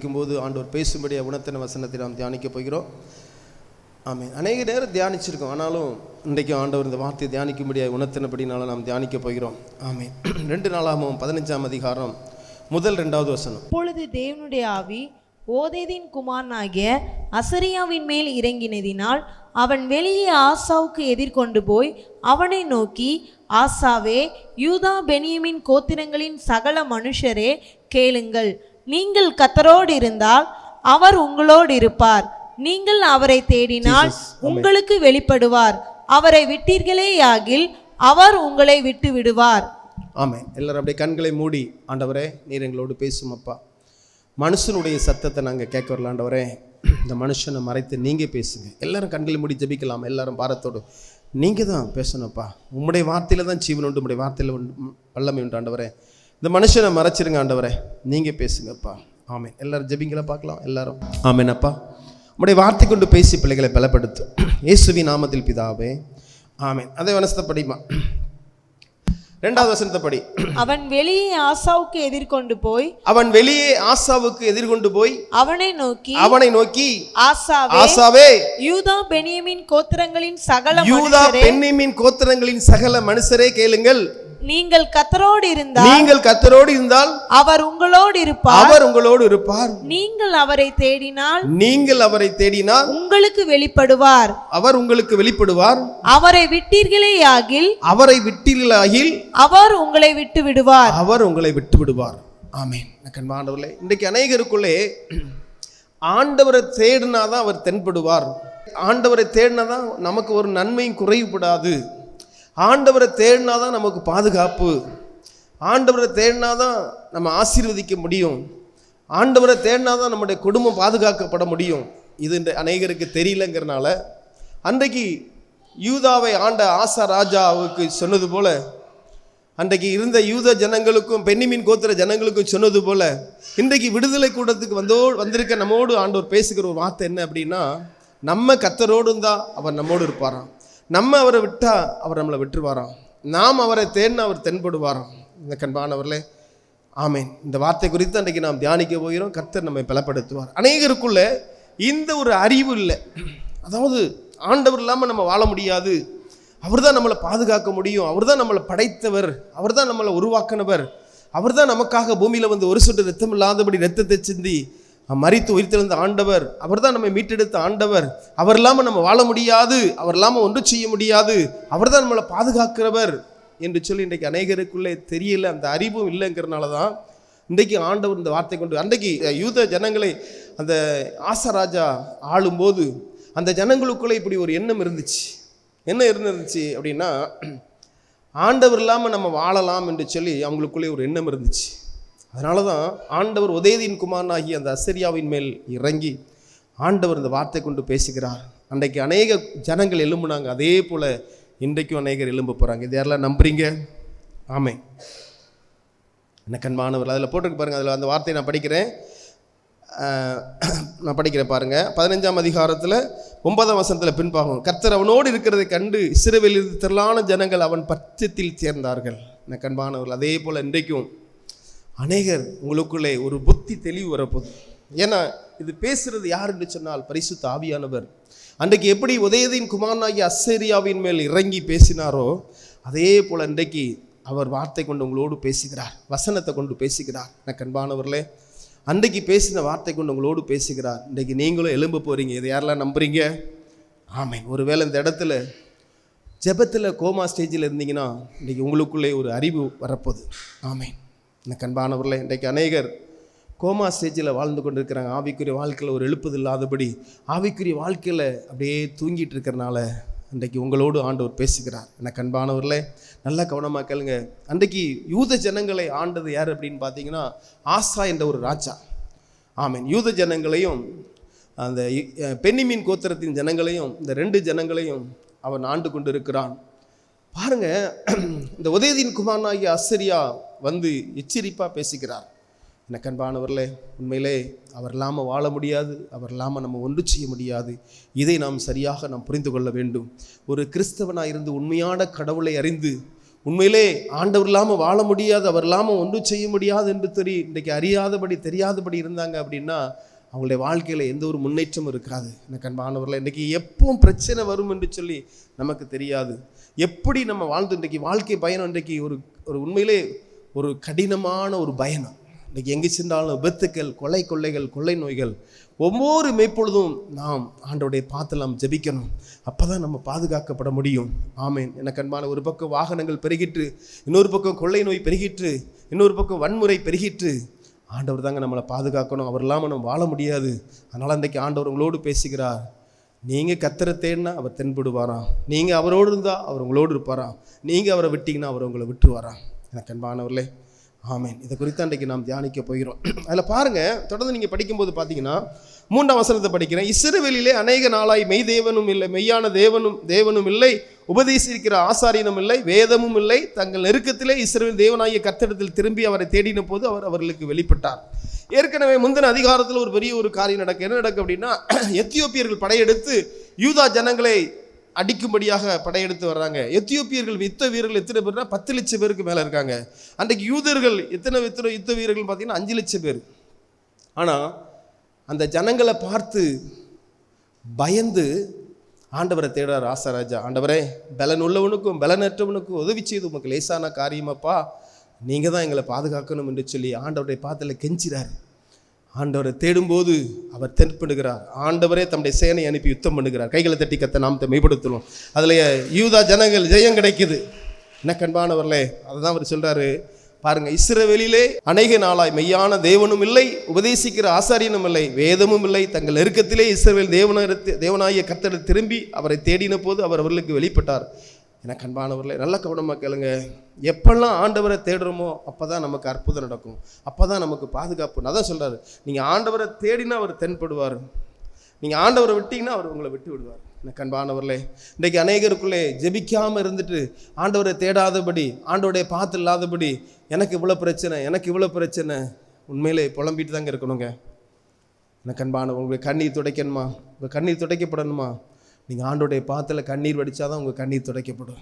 தியானிக்கும் போது ஆண்டவர் பேசும்படியாக உணர்த்தின வசனத்தை நாம் தியானிக்க போகிறோம். ஆமென். அநேக நேரம் தியானிச்சிருக்கோம், ஆனாலும் இன்றைக்கும் ஆண்டவர் இந்த வார்த்தையை தியானிக்கும்படியாக உணர்த்தினபடினால நாம் தியானிக்க போகிறோம். ஆமென். 2 நாளாகமம் 15ஆம் அதிகாரம் முதல் 2வது வசனம். அப்பொழுது தேவனுடைய ஆவி ஓதேதின் குமாரனாகிய அசரியாவின் மேல் இறங்கினதினால் அவன் வெளியே ஆசாவுக்கு எதிர்கொண்டு போய் அவனை நோக்கி, ஆசாவே, யூதா பென்யமீன் கோத்திரங்களின் சகல மனுஷரே கேளுங்கள். நீங்கள் கர்த்தரோடு இருந்தால் அவர் உங்களோடு இருப்பார். நீங்கள் அவரை தேடினால் உங்களுக்கு வெளிப்படுவார். அவரை விட்டீர்களேயாகில் அவர் உங்களை விட்டு விடுவார். ஆமென். எல்லாரும் அப்படியே கண்களை மூடி, ஆண்டவரே நீர் எங்களோடு பேசும் அப்பா. மனுஷனுடைய சத்தத்தை நாங்கள் கேட்க வரல ஆண்டவரே, இந்த மனுஷனை மறைத்து நீங்கள் பேசுங்க. எல்லாரும் கண்களை மூடி ஜெபிக்கலாம். எல்லாரும் பாரத்தோடு நீங்கள் தான் பேசணும்ப்பா. உம்முடைய வார்த்தையில் தான் ஜீவன் உண்டு, உம்முடைய வார்த்தையில் வல்லமை உண்டு ஆண்டவரே. இந்த மனுஷனை மறைச்சிருங்க ஆண்டவரே, நீங்கள் பேசுங்கப்பா. ஆமென். எல்லாரும் ஜெபிங்களா பார்க்கலாம் எல்லாரும். ஆமென் அப்பா, உம்முடைய வார்த்தை கொண்டு பேசி பிள்ளைகளை பலப்படுத்தும் இயேசுவின் நாமத்தில் பிதாவே, ஆமென். அதே வசனத்தை படிமா, 2வது வசனத்தை படி. அவன் வெளியே ஆசாவுக்கு எதிர்கொண்டு போய் அவனை நோக்கி, ஆசாவே, யூதா பென்யமீன் கோத்திரங்களின் சகல மனுஷரே கேளுங்கள். நீங்கள் கர்த்தரோடு இருந்தால் அவர் உங்களோடு இருப்பார். நீங்கள் அவரை தேடினால் உங்களுக்கு வெளிப்படுவார். அவரை விட்டீர்களேயாகில் அவர் உங்களை விட்டு விடுவார். ஆமென். கண்பாண்டவர்களே, இன்றைக்கு அநேகருக்குள்ளே ஆண்டவரை தேடினாதான் அவர் தென்படுவார். ஆண்டவரை தேடினாதான் நமக்கு ஒரு நன்மையும் குறைவுபடாது. ஆண்டவரை தேடினாதான் நமக்கு பாதுகாப்பு. ஆண்டவரை தேடினாதான் நம்ம ஆசீர்வதிக்க முடியும். ஆண்டவரை தேடினாதான் நம்முடைய குடும்பம் பாதுகாக்கப்பட முடியும். இது அநேகருக்கு தெரியலங்கிறனால அன்றைக்கு யூதாவை ஆண்ட ஆசா ராஜாவுக்கு சொன்னது போல, அன்றைக்கு இருந்த யூத ஜனங்களுக்கும் பென்யமீன் கோத்திர ஜனங்களுக்கும் சொன்னது போல, இன்றைக்கு விடுதலை கூடத்துக்கு வந்திருக்க நம்மோடு ஆண்டவர் பேசுகிற ஒரு வார்த்தை என்ன அப்படின்னா, நம்ம கர்த்தரோடு இருந்தால் அவர் நம்மோடு இருப்பாராம். நம்ம அவரை விட்டா அவர் நம்மளை விட்டுருவாராம். நாம் அவரை தேடினா அவர் தென்படுவாராம். இந்த கண்பானவர்களே, ஆமென். இந்த வார்த்தை குறித்து அன்றைக்கு நாம் தியானிக்க போகிறோம். கர்த்தர் நம்மை பலப்படுத்துவார். அநேகருக்குள்ள இந்த ஒரு அறிவு இல்லை. அதாவது ஆண்டவர் இல்லாமல் நம்ம வாழ முடியாது, அவர் தான் நம்மளை பாதுகாக்க முடியும், அவர் தான் நம்மளை படைத்தவர், அவர் தான் நம்மளை உருவாக்கினவர், அவர் தான் நமக்காக பூமியில் வந்து ஒரு சொட்டு ரத்தம் இல்லாதபடி ரத்தத்தை சிந்தி மரித்து உயிர்த்தெழுந்த ஆண்டவர், அவர் தான் நம்மை மீட்டெடுத்த ஆண்டவர், அவர் இல்லாமல் நம்ம வாழ முடியாது, அவர் இல்லாமல் ஒன்றும் செய்ய முடியாது, அவர் தான் நம்மளை பாதுகாக்கிறவர் என்று சொல்லி இன்றைக்கு அநேகருக்குள்ளே தெரியல. அந்த அறிவும் இல்லைங்கிறனால தான் இன்றைக்கு ஆண்டவர் இந்த வார்த்தை கொண்டு, அன்றைக்கு யூத ஜனங்களை அந்த ஆசராஜா ஆளும்போது அந்த ஜனங்களுக்குள்ளே இப்படி ஒரு எண்ணம் இருந்துச்சு. என்ன இருந்துச்சு அப்படின்னா, ஆண்டவர் இல்லாமல் நம்ம வாழலாம் என்று சொல்லி அவங்களுக்குள்ளே ஒரு எண்ணம் இருந்துச்சு. அதனால தான் ஆண்டவர் ஓதேதின் குமாரனாகி அந்த அசரியாவின் மேல் இறங்கி ஆண்டவர் இந்த வார்த்தை கொண்டு பேசுகிறார். அன்றைக்கு அநேக ஜனங்கள் எழும்புனாங்க. அதே போல் இன்றைக்கும் அநேகர் எழும்ப போகிறாங்க. இது யாரெல்லாம் நம்புறீங்க? ஆமென். என்ன கண்மானவர், அதில் போட்டிருக்கு பாருங்கள். அதில் அந்த வார்த்தையை நான் படிக்கிறேன் பாருங்கள். 15ஆம் அதிகாரத்தில் 9ஆம் வசனத்தில் பின்பாகும். கர்த்தர் அவனோடு இருக்கிறதை கண்டு இஸ்ரவேலில் திரளான ஜனங்கள் அவன் பட்சத்தில் சேர்ந்தார்கள். என்ன கண்மானவர்கள், அதே போல் இன்றைக்கும் அநேகர் உங்களுக்குள்ளே ஒரு புத்தி தெளிவு வரப்போகுது. ஏன்னா இது பேசுறது யார் என்று சொன்னால் பரிசுத்த ஆவியானவர். அன்றைக்கு எப்படி ஓதேதின் குமாரனாகிய அசரியாவின் மேல் இறங்கி பேசினாரோ, அதே போல் இன்றைக்கு அவர் வார்த்தை கொண்டு உங்களோடு பேசுகிறார், வசனத்தை கொண்டு பேசுகிறார். எனக்கு அன்பானவர்களே, அன்றைக்கு பேசின வார்த்தை கொண்டு உங்களோடு பேசுகிறார். இன்றைக்கு நீங்களும் எழும்ப போகிறீங்க. இதை யாரெல்லாம் நம்புறீங்க? ஆமென். ஒருவேளை இந்த இடத்துல ஜெபத்தில் கோமா ஸ்டேஜில் இருந்தீங்கன்னா இன்றைக்கி உங்களுக்குள்ளே ஒரு அறிவு வரப்போகுது. ஆமென். எனக்கு அன்பானவர்களே, இன்றைக்கு அநேகர் கோமா ஸ்டேஜில் வாழ்ந்து கொண்டு இருக்கிறாங்க. ஆவிக்குரிய வாழ்க்கையில் ஒரு எழுப்புது இல்லாதபடி ஆவிக்குரிய வாழ்க்கையில் அப்படியே தூங்கிட்டு இருக்கிறனால இன்றைக்கு உங்களோடு ஆண்டவர் பேசுகிறார். எனக்கு அன்பானவர்களே, நல்லா கவனமாக கேளுங்க. அன்றைக்கு யூத ஜனங்களை ஆண்டது யார் அப்படின்னு பார்த்தீங்கன்னா ஆசா என்ற ஒரு ராஜா. ஆமென். யூத ஜனங்களையும் அந்த பென்யமீன் கோத்திரத்தின் ஜனங்களையும், இந்த 2 ஜனங்களையும் அவன் ஆண்டு கொண்டு இருக்கிறான். பாருங்க, இந்த ஓதேதின் குமாரனாகிய அசரியா வந்து எச்சரிப்பாக பேசுகிறார். எனக்கு அன்பானவர்களே, உண்மையிலே அவர் இல்லாமல் வாழ முடியாது, அவர் இல்லாமல் நம்ம ஒன்று செய்ய முடியாது. இதை நாம் சரியாக புரிந்து கொள்ள வேண்டும். ஒரு கிறிஸ்தவனாக இருந்து உண்மையான கடவுளை அறிந்து உண்மையிலே ஆண்டவர் இல்லாமல் வாழ முடியாது, அவர் இல்லாமல் ஒன்றும் செய்ய முடியாது என்று இன்றைக்கு அறியாதபடி தெரியாதபடி இருந்தாங்க அப்படின்னா அவங்களுடைய வாழ்க்கையில் எந்த ஒரு முன்னேற்றமும் இருக்காது. எனக்கு அன்பானவர்களே, இன்றைக்கி எப்பவும் பிரச்சனை வரும் என்று சொல்லி நமக்கு தெரியாது. எப்படி நம்ம வாழ்ந்து இன்றைக்கி வாழ்க்கை பயணம் இன்றைக்கி ஒரு உண்மையிலே ஒரு கடினமான ஒரு பயணம். இன்றைக்கி எங்கே சென்றாலும் விபத்துக்கள், கொள்ளைகள், கொள்ளை நோய்கள். ஒவ்வொரு மேற்பொழுதும் நாம் ஆண்டவருடைய பார்த்து நாம் ஜெபிக்கணும். அப்போ தான் நம்ம பாதுகாக்கப்பட முடியும். ஆமேன். எனக்கு அன்பான, ஒரு பக்கம் வாகனங்கள் பெருகிட்டு, இன்னொரு பக்கம் கொள்ளை நோய் பெருகிட்டு, இன்னொரு பக்கம் வன்முறை பெருகிட்டு. ஆண்டவர் தாங்க நம்மளை பாதுகாக்கணும். அவர் இல்லாமல் நம்ம வாழ முடியாது. அதனால் இன்றைக்கி ஆண்டவர் உங்களோடு பேசுகிறார். நீங்கள் கர்த்தரை தேடினா அவர் தென்படுவாராம். நீங்கள் அவரோடு இருந்தால் அவர் உங்களோடு இருப்பாராம். நீங்கள் அவரை விட்டீங்கன்னா அவர் உங்களை விட்டுருவாராம். எனக்கு அன்பானவர்களே, ஆமேன். இதை குறித்து அன்றைக்கு நாம் தியானிக்க போகிறோம். அதில் பாருங்கள், தொடர்ந்து நீங்கள் படிக்கும்போது பார்த்தீங்கன்னா 3ஆம் வசனத்தை படிக்கிறேன். இஸ்ரவேலிலே அநேக நாளாய் மெய் தேவனும் இல்லை, மெய்யான தேவனும் இல்லை, உபதேசிக்கிற ஆசாரியனும் இல்லை, வேதமும் இல்லை. தங்கள் நெருக்கத்திலே இஸ்ரவேல் தேவனாகிய கர்த்தரிடத்தில் திரும்பி அவரை தேடின போது அவர் அவர்களுக்கு வெளிப்பட்டார். ஏற்கனவே முந்தின அதிகாரத்தில் ஒரு பெரிய ஒரு காரியம் நடக்கு. என்ன நடக்கு அப்படின்னா, எத்தியோப்பியர்கள் படையெடுத்து யூதா ஜனங்களை அடிக்கும்படியாக படையெடுத்து வர்றாங்க. எத்தியோப்பியர்கள் யுத்த வீரர்கள் எத்தனை பேர்னா 10 லட்சம் பேருக்கு மேலே இருக்காங்க. அன்றைக்கு யூதர்கள் எத்தனை யுத்த வீரர்கள் பார்த்தீங்கன்னா 5 லட்சம் பேர். ஆனால் அந்த ஜனங்களை பார்த்து பயந்து ஆண்டவரை தேடுறார் ஆசாராஜா. ஆண்டவரே, பலன் உள்ளவனுக்கும் பலனற்றவனுக்கும் உதவி செய்து உமக்கு லேசான காரியமாப்பா, நீங்கள் தான் எங்களை பாதுகாக்கணும் என்று சொல்லி ஆண்டவருடைய பாதத்தில் கெஞ்சிறார். ஆண்டவரை தேடும்போது அவர் தென்படுகிறார். ஆண்டவரே தம்முடைய சேனை அனுப்பி யுத்தம் பண்ணுகிறார். கைகளை தட்டி கத்த நாமத்தை மேம்படுத்தணும். அதில் யூதா ஜனங்கள் ஜெயம் கிடைக்குது. என்ன கண்பானவர்களே, அதுதான் அவர் சொல்கிறாரு பாருங்கள். இஸ்ரவேலிலே அநேக நாளாய் மெய்யான தேவனும் இல்லை, உபதேசிக்கிற ஆசாரியனும் இல்லை, வேதமும் இல்லை. தங்கள் நெருக்கத்திலே இஸ்ரவேல் தேவனாகிய கர்த்தரை திரும்பி அவரை தேடின போது அவர் அவர்களுக்கு வெளிப்பட்டார். எனக்கு அன்பானவர்களே, நல்ல கவனமாக கேளுங்க. எப்பெல்லாம் ஆண்டவரை தேடுறோமோ அப்போ தான் நமக்கு அற்புதம் நடக்கும், அப்போ தான் நமக்கு பாதுகாப்பு. அதான் சொல்கிறாரு, நீங்கள் ஆண்டவரை தேடினா அவர் தென்படுவார், நீங்கள் ஆண்டவரை விட்டீங்கன்னா அவர் உங்களை விட்டு விடுவார். எனக்கு அன்பானவர்களே, இன்றைக்கு அநேகருக்குள்ளே ஜெபிக்காமல் இருந்துட்டு ஆண்டவரை தேடாதபடி, ஆண்டவருடைய பார்த்து இல்லாதபடி, எனக்கு இவ்வளோ பிரச்சனை உண்மையிலே புலம்பிட்டு தாங்க இருக்கணுங்க. எனக்கு அன்பானவர்கள், உங்கள் கண்ணீர் துடைக்கணுமா, உங்கள் கண்ணீர் துடைக்கப்படணுமா, நீங்கள் ஆண்டோடைய பாத்தில் கண்ணீர் வடித்தாதான் உங்கள் கண்ணீர் துடைக்கப்படும்.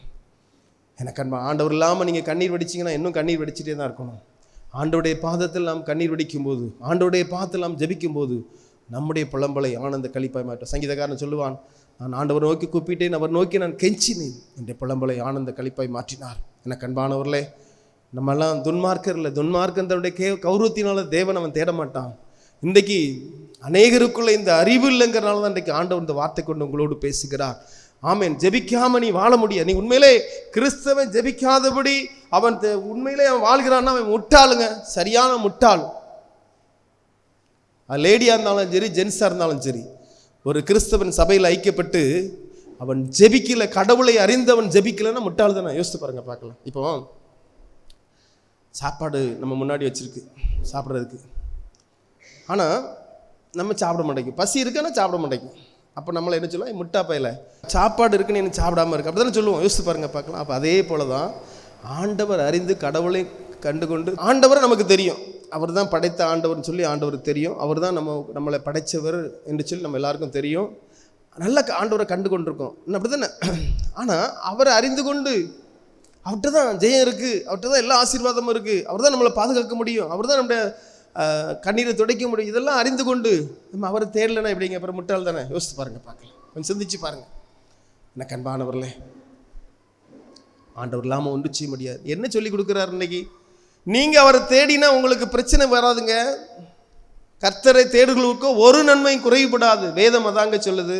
எனக்கு அன்பா, ஆண்டவர் இல்லாமல் நீங்கள் கண்ணீர் வடிச்சிங்கன்னா இன்னும் கண்ணீர் வடிச்சிட்டே தான் இருக்கணும். ஆண்டோடைய பாதத்தில் நாம் கண்ணீர் வடிக்கும்போது, ஆண்டோடைய பாதத்தில் நாம் ஜெபிக்கும்போது நம்முடைய புலம்பலை ஆனந்த களிப்பாய் மாட்டோம். சங்கீதக்காரன் சொல்லுவான், நான் ஆண்டவர் நோக்கி கூப்பிட்டேன், அவர் நோக்கி நான் கெஞ்சினேன், என்னுடைய புலம்பலை ஆனந்த களிப்பாய் மாற்றினார். எனக்கு அன்பானவர்களே, நம்மெல்லாம் துன்மார்க்கர் இல்லை. துன்மார்க்கன் தன்னுடைய கௌரவத்தினால தேவன் அவன் தேட மாட்டான். இன்றைக்கு அநேகருக்குள்ள இந்த அறிவு இல்லைங்கிறனால தான் இன்றைக்கு ஆண்டவர் இந்த வார்த்தை கொண்டு உங்களோடு பேசுகிறார். ஆமேன். ஜெபிக்காம நீ வாழ முடியாது. நீ உண்மையிலே கிறிஸ்தவன் ஜெபிக்காதபடி அவன் உண்மையிலே அவன் வாழ்கிறான்னா அவன் முட்டாளுங்க, சரியான முட்டாள். அது லேடியாக இருந்தாலும் சரி, ஜென்ஸாக இருந்தாலும் சரி, ஒரு கிறிஸ்தவன் சபையில் ஐக்கியப்பட்டு அவன் ஜெபிக்கல, கடவுளை அறிந்தவன் ஜெபிக்கலைன்னா முட்டாள் தானே. யோசித்து பாருங்க, பார்க்கலாம். இப்போ சாப்பாடு நம்ம முன்னாடி வச்சிருக்கு சாப்பிட்றதுக்கு, ஆனால் நம்ம சாப்பிட மாட்டேங்குது. பசி இருக்குன்னா சாப்பிட மாட்டேங்குது. அப்போ நம்மளை என்ன சொல்லுவோம், முட்டா பையில சாப்பாடு இருக்குன்னு என்ன சாப்பிடாமல் இருக்கு, அப்படி தானே சொல்லுவோம். யோசித்து பாருங்க, பார்க்கலாம். அப்போ அதே போல தான் ஆண்டவர் அறிந்து கடவுளை கண்டுகொண்டு, ஆண்டவரை நமக்கு தெரியும், அவர் தான் படைத்த ஆண்டவர்னு சொல்லி ஆண்டவருக்கு தெரியும், அவர் தான் நம்மளை படைத்தவர் என்று சொல்லி நம்ம எல்லாருக்கும் தெரியும். நல்ல ஆண்டவரை கண்டு கொண்டிருக்கோம், அப்படி தானே. ஆனால் அவரை அறிந்து கொண்டு அவர்கிட்ட தான் ஜெயம் இருக்குது, அவர்கிட்ட தான் எல்லா ஆசீர்வாதமும் இருக்குது, அவர் தான் நம்மளை பாதுகாக்க முடியும், அவர் தான் நம்முடைய கண்ணீரை துடைக்க முடியும், இதெல்லாம் அறிந்து கொண்டு நம்ம அவரை தேடலைன்னா எப்படிங்க, அப்புறம் முட்டாள் தானே. யோசித்து பாருங்கள், பார்க்கலாம், கொஞ்சம் சிந்திச்சு பாருங்கள். என்ன அன்பானவர்களே, ஆண்டவர் இல்லாமல் ஒன்று செய்ய முடியாது. என்ன சொல்லி கொடுக்குறாரு இன்னைக்கு? நீங்கள் அவரை தேடினா உங்களுக்கு பிரச்சனை வராதுங்க. கர்த்தரை தேடுகளுக்கோ ஒரு நன்மையும் குறைவுபடாது. வேதம் அதாங்க சொல்லுது.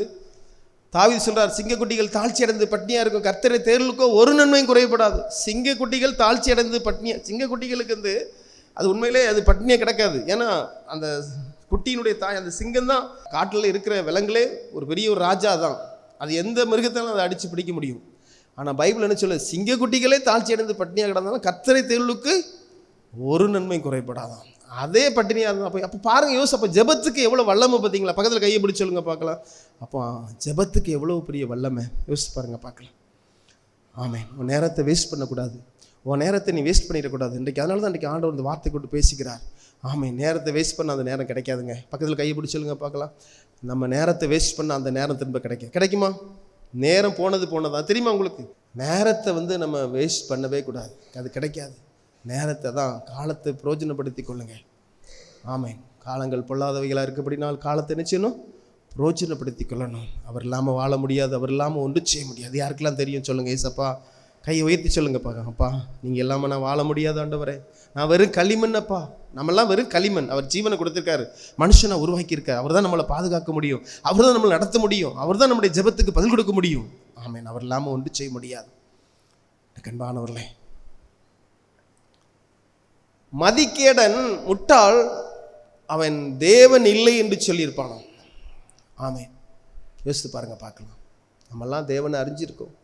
தாவீது சொல்றார், சிங்கக்குட்டிகள் தாழ்ச்சி அடைந்து பட்னியாக இருக்கும், கர்த்தரை தேடுகளுக்கோ ஒரு நன்மையும் குறைவுபடாது. சிங்கக்குட்டிகள் தாழ்ச்சி அடைந்து பட்னியாக, சிங்கக்குட்டிகளுக்கு அது உண்மையிலே அது பட்னியாக கிடக்காது. ஏன்னா அந்த குட்டியினுடைய தாய், அந்த சிங்கம் தான் காட்டில் இருக்கிற விலங்குகளே ஒரு பெரிய ஒரு ராஜா தான். அது எந்த மிருகத்தாலும் அதை அடித்து பிடிக்க முடியும். ஆனால் பைபிள் என்ன சொல்லுது, சிங்கக்குட்டிகளே தாழ்ச்சி அடைந்து பட்னியாக கிடந்தாலும் கர்த்தரை தேடுகளுக்கு ஒரு நன்மை குறைபடாதான். அதே பட்டினியாக இருந்தால் அப்போ பாருங்கள், யோசி. அப்போ ஜெபத்துக்கு எவ்வளோ வல்லமை பார்த்தீங்களா? பக்கத்தில் கையை பிடிச்சி சொல்லுங்க பார்க்கலாம். அப்போ ஜெபத்துக்கு எவ்வளோ பெரிய வல்லமை யோசிச்சு பாருங்கள், பார்க்கலாம். ஆமென். உன் நேரத்தை வேஸ்ட் பண்ணக்கூடாது, உன் நேரத்தை நீ வேஸ்ட் பண்ணிடக்கூடாது இன்றைக்கு. அதனால தான் இன்றைக்கி ஆண்டவர் இந்த வார்த்தை கொண்டு பேசிக்கிறார். ஆமென். நேரத்தை வேஸ்ட் பண்ண அந்த நேரம் கிடைக்காதுங்க. பக்கத்தில் கையை பிடிச்சி சொல்லுங்க பார்க்கலாம். நம்ம நேரத்தை வேஸ்ட் பண்ண அந்த நேரம் திரும்ப கிடைக்குமா? நேரம் போனது போனதா தெரியுமா உங்களுக்கு? நேரத்தை நம்ம வேஸ்ட் பண்ணவே கூடாது, அது கிடைக்காது. நேரத்தை தான், காலத்தை பிரயோஜனப்படுத்தி கொள்ளுங்க. ஆமென். காலங்கள் பொல்லாதவைகளாக இருக்கப்படினால் காலத்தை நிச்சயம் பிரயோஜனப்படுத்தி கொள்ளணும். அவர் இல்லாமல் வாழ முடியாது, அவர் இல்லாமல் ஒன்றும் செய்ய முடியாது. யாருக்கெல்லாம் தெரியும் சொல்லுங்கள்? ஏசப்பா கையை உயர்த்தி சொல்லுங்கப்பா. அப்பா நீங்கள் இல்லாமல் நான் வாழ முடியாது ஆண்டவரே, நான் வெறும் களிமண் அப்பா. நம்மெல்லாம் வெறும் களிமண். அவர் ஜீவனை கொடுத்துருக்காரு, மனுஷனை உருவாக்கியிருக்காரு. அவர் தான் நம்மளை பாதுகாக்க முடியும், அவர் தான் நம்மளை நடத்த முடியும், அவர் தான் நம்முடைய ஜெபத்துக்கு பதில் கொடுக்க முடியும். ஆமென். அவர் இல்லாமல் ஒன்றும் செய்ய முடியாது. கண்பானவர்களே, மதிகேடன் முட்டாள், அவன் தேவன் இல்லை என்று சொல்லியிருப்பானோ. ஆமென். யோசித்து பாருங்க, பார்க்கலாம். நம்மெல்லாம் தேவனை அறிஞ்சிருக்கோம்.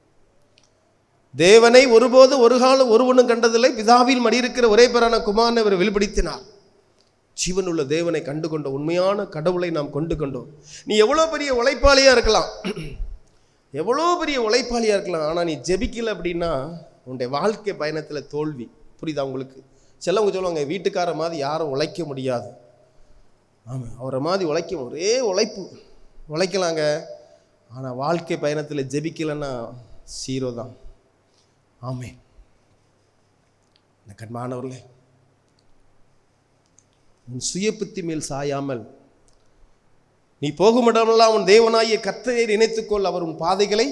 தேவனை ஒருபோது ஒரு காலம் ஒருவனும் கண்டதில்லை, பிதாவில் மடியிருக்கிற ஒரே பேரான குமாரனை அவர் வெளிப்படுத்தினார். ஜீவனுள்ள தேவனை கண்டு கொண்டோம், உண்மையான கடவுளை நாம் கொண்டு கொண்டோம். நீ எவ்வளோ பெரிய உழைப்பாளியாக இருக்கலாம், எவ்வளோ பெரிய உழைப்பாளியாக இருக்கலாம், ஆனால் நீ ஜெபிக்கல அப்படின்னா உன்னுடைய வாழ்க்கை பயணத்தில் தோல்வி. புரியுதா உங்களுக்கு? சிலவங்க சொல்லுவாங்க, வீட்டுக்கார மாதிரி யாரும் உழைக்க முடியாது. ஆமாம், அவரை மாதிரி உழைக்க ஒரே உழைப்பு உழைக்கலாங்க, ஆனால் வாழ்க்கை பயணத்தில் ஜெபிக்கலைன்னா சீரோ தான். ஆமென். கண்பானவர்களே, உன் சுய புத்தி மேல் சாயாமல் நீ போகும் இடமெல்லாம் உன் தேவனாகிய கர்த்தரை நினைத்துக்கொள், அவர் உன் பாதைகளை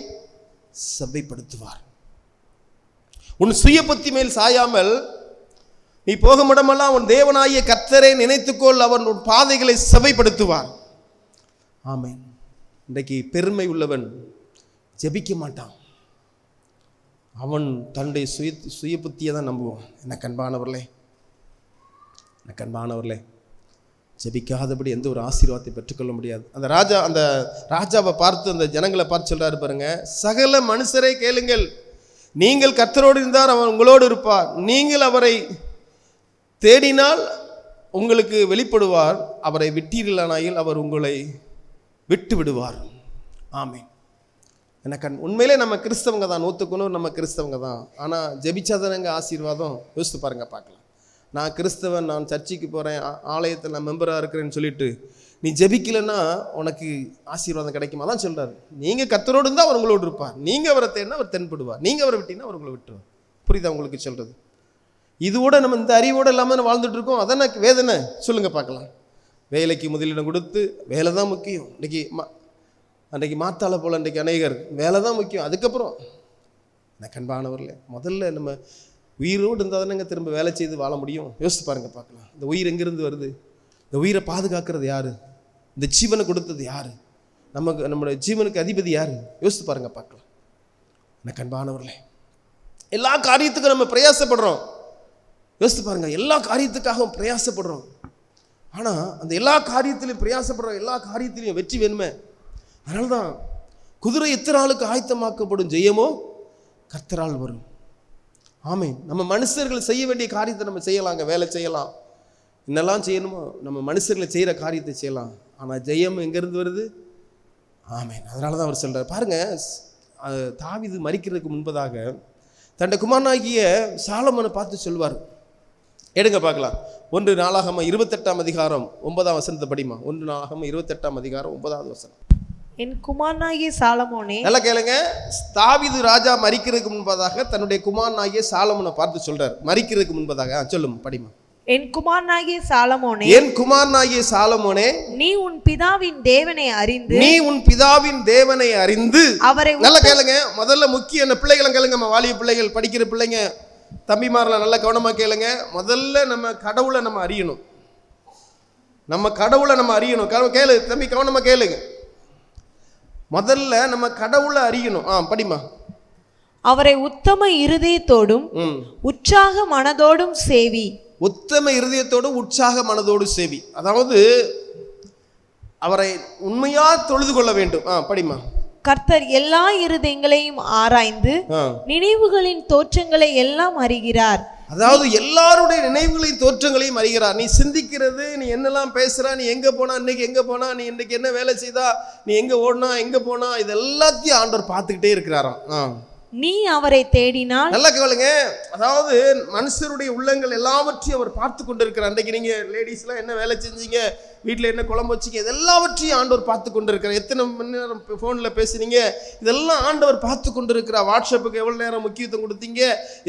செவ்வைப்படுத்துவார். உன் சுய புத்தி மேல் சாயாமல் நீ போகும் இடமெல்லாம் உன் தேவனாகிய கர்த்தரை நினைத்துக்கொள், அவர் உன் பாதைகளை செவ்வைப்படுத்துவார். ஆமென். இன்றைக்கு பெருமை உள்ளவன் ஜெபிக்க மாட்டான், அவன் தன்னுடைய சுய புத்தியை தான் நம்புவான். என்ன கண்பானவர்களே, ஜெபிக்காதபடி எந்த ஒரு ஆசீர்வாதத்தை பெற்றுக்கொள்ள முடியாது. அந்த ராஜாவை பார்த்து, அந்த ஜனங்களை பார்த்து சொல்றாரு பாருங்க, சகல மனுஷரை கேளுங்கள், நீங்கள் கர்த்தரோடு இருந்தால் அவர் உங்களோடு இருப்பார், நீங்கள் அவரை தேடினால் உங்களுக்கு வெளிப்படுவார், அவரை விட்டீர்களானால் அவர் உங்களை விட்டு விடுவார். ஆமென். எனக்கு உண்மையிலே நம்ம கிறிஸ்தவங்க தான், 100% நம்ம கிறிஸ்தவங்க தான். ஆனால் ஜெபிச்சாதானங்க ஆசீர்வாதம்? யோசித்து பாருங்க, பார்க்கலாம். நான் கிறிஸ்தவன், நான் சர்ச்சைக்கு போகிறேன், ஆலயத்தில் நான் மெம்பராக இருக்கிறேன்னு சொல்லிட்டு நீ ஜெபிக்கலைன்னா உனக்கு ஆசீர்வாதம் கிடைக்குமா? தான் சொல்கிறார். நீங்கள் கர்த்தரோடு இருந்தால் அவர் உங்களோடு இருப்பார், நீங்கள் அவரை தேடினா அவர் தென்படுவார், நீங்கள் அவரை விட்டீங்கன்னா அவர் உங்களை விட்டுருவார். புரியுதா உங்களுக்கு சொல்கிறது? இதோட நம்ம இந்த அறிவோடு இல்லாமல் வாழ்ந்துட்டு இருக்கோம். அதான் வேதனை. சொல்லுங்கள் பார்க்கலாம். வேலைக்கு முதலிடம் கொடுத்து, வேலை தான் முக்கியம். அன்றைக்கு மாத்தாள போல் அன்றைக்கு அநேகர் வேலை தான் முக்கியம். அதுக்கப்புறம் கண்பானவர்களே, முதல்ல நம்ம உயிரோடு இருந்தால் தானேங்க திரும்ப வேலை செய்து வாழ முடியும். யோசித்து பாருங்க, பார்க்கலாம். இந்த உயிர் எங்கேருந்து வருது? இந்த உயிரை பாதுகாக்கிறது யாரு? இந்த ஜீவனை கொடுத்தது யாரு? நம்முடைய ஜீவனுக்கு அதிபதி யாரு? யோசித்து பாருங்க, பார்க்கலாம். கண்பானவர்களே, எல்லா காரியத்துக்கும் நம்ம பிரயாசப்படுறோம். யோசித்து பாருங்க, எல்லா காரியத்துக்காகவும் பிரயாசப்படுறோம். ஆனால் அந்த எல்லா காரியத்திலையும் பிரயாசப்படுறோம், எல்லா காரியத்திலையும் வெற்றி வேணுமே. அதனால தான் குதிரை எத்தனை நாளுக்கு ஆயத்தமாக்கப்படும், ஜெயமோ கர்த்தரால் வரும். ஆமென். நம்ம மனுஷர்கள் செய்ய வேண்டிய காரியத்தை நம்ம செய்யலாங்க, வேலை செய்யலாம், என்னெல்லாம் செய்யணுமோ நம்ம மனுஷர்களை செய்கிற காரியத்தை செய்யலாம். ஆனால் ஜெயம் எங்கேருந்து வருது? ஆமென். அதனால தான் அவர் சொல்கிறார் பாருங்க, தாவீது மரிக்கிறதுக்கு முன்பதாக தன்னுடைய குமாரனாகிய சாலமோனை பார்த்து சொல்வார். எடுங்க பார்க்கலாம். 1 நாளாகமம் 28ஆம் அதிகாரம் 9ஆம் வசனத்தை படிமா. 1 நாளாகமம் 28ஆம் அதிகாரம் 9வது வசனம். என் குமாரனாகிய சாலமோனே, நல்லா கேளுங்க. தாவீது ராஜா மரிக்கிறதுக்கு முன்பதாக தன்னுடைய குமாரனாகிய சாலமோனை பார்த்து சொல்றார். மரிக்கிறதுக்கு முன்பதாக சொல்லும் படிமா. என் குமாரனாகிய சாலமோனே, என் குமாரனாகிய சாலமோனே, நீ உன் பிதாவின் தேவனை அறிந்து அவரை. நல்லா கேளுங்க. முதல்ல முக்கியம் என்ன? பிள்ளைகளை கேளுங்க, நம்ம வாலிப பிள்ளைகள், படிக்கிற பிள்ளைங்க, தம்பிமாரெல்லாம் நல்லா கவனமாக கேளுங்க. முதல்ல நம்ம கடவுளை நம்ம அறியணும். கேளு தம்பி, கவனமாக கேளுங்க. முதல்ல நம்ம கடவுளை அறியணும். படிமா. அவரை உத்தம இருதயத்தோடும் உற்சாக மனதோடும் சேவி. உத்தம இருதயத்தோடும் உற்சாக மனதோடு சேவி. அதாவது அவரை உண்மையா தொழுது கொள்ள வேண்டும். படிமா. கர்த்தர் எல்லா இருதயங்களையும் ஆராய்ந்து நினைவுகளின் தோற்றங்களை எல்லாம் அறிகிறார். அதாவது எல்லாருடைய நினைவுகளின் தோற்றங்களையும் அறிகிறார். நீ சிந்திக்கிறது, நீ என்னெல்லாம் பேசுற, நீ எங்க போனா, இன்னைக்கு எங்க போனா, நீ இன்னைக்கு என்ன வேலை செய்தா, நீ எங்க ஓடுனா, எங்க போனா, இது எல்லாத்தையும் ஆண்டவர் பார்த்துக்கிட்டே இருக்கிறாராம். நீ அவரை தேடினால். நல்லா கேளுங்க. அதாவது மனுஷருடைய உள்ளங்கள் எல்லாவற்றையும் அவர் பார்த்து கொண்டிருக்கிறார். அன்றைக்கு நீங்க லேடிஸ்லாம் என்ன வேலை செஞ்சீங்க, வீட்டில் என்ன குழம்பு வச்சிங்க, இது எல்லாவற்றையும் ஆண்டவர் பார்த்து கொண்டிருக்கிறார். எத்தனை மணி நேரம் ஃபோனில் பேசுனீங்க, இதெல்லாம் ஆண்டவர் பார்த்து கொண்டிருக்கிறார். வாட்ஸ்அப்புக்கு எவ்வளோ நேரம் முக்கியத்துவம் கொடுத்தீங்க,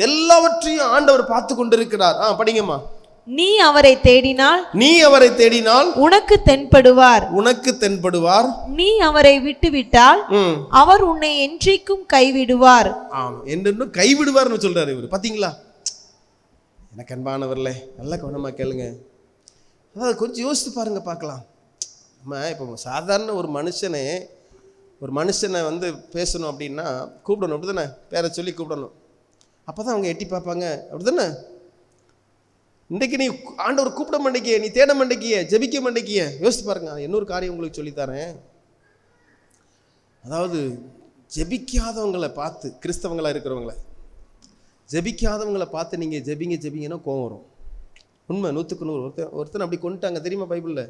எல்லாவற்றையும் ஆண்டவர் பார்த்து கொண்டிருக்கிறார். படிங்கம்மா. நீ அவரை தேடினால். நீ அவரை தேடினால் உனக்கு தென்படுவார். உனக்கு தென்படுவார். நீ அவரை விட்டுவிட்டால் அவர் உன்னை என்றைக்கும் கைவிடுவார். ஆமா, என்று கைவிடுவார்னு சொல்றாரு இவர். பாத்தீங்களா? எனக்கு அன்பானவர்களே, நல்லா கவனமா கேளுங்க. அதாவது கொஞ்சம் யோசித்து பாருங்க, பார்க்கலாம். நம்ம இப்போ சாதாரண ஒரு மனுஷனை வந்து பேசணும் அப்படின்னா கூப்பிடணும், அப்படிதானே? பேரை சொல்லி கூப்பிடணும். அப்போதான் அவங்க எட்டி பார்ப்பாங்க, அப்படிதானே? இன்றைக்கு நீ ஆண்டவர் கூப்பிட மாட்டேங்கிய, நீ தேட மாட்டேங்கிய, ஜெபிக்க மாட்டேங்கிய. யோசித்து பாருங்க. இன்னொரு காரியம் உங்களுக்கு சொல்லித்தரேன். அதாவது ஜெபிக்காதவங்களை பார்த்து, கிறிஸ்தவங்களாக இருக்கிறவங்கள ஜெபிக்காதவங்களை பார்த்து நீங்கள் ஜெபிங்கன்னா கோவம் வரும். உண்மை, 100க்கு 100. ஒருத்தன் அப்படி கொண்டுட்டாங்க தெரியுமா? பைபிளில்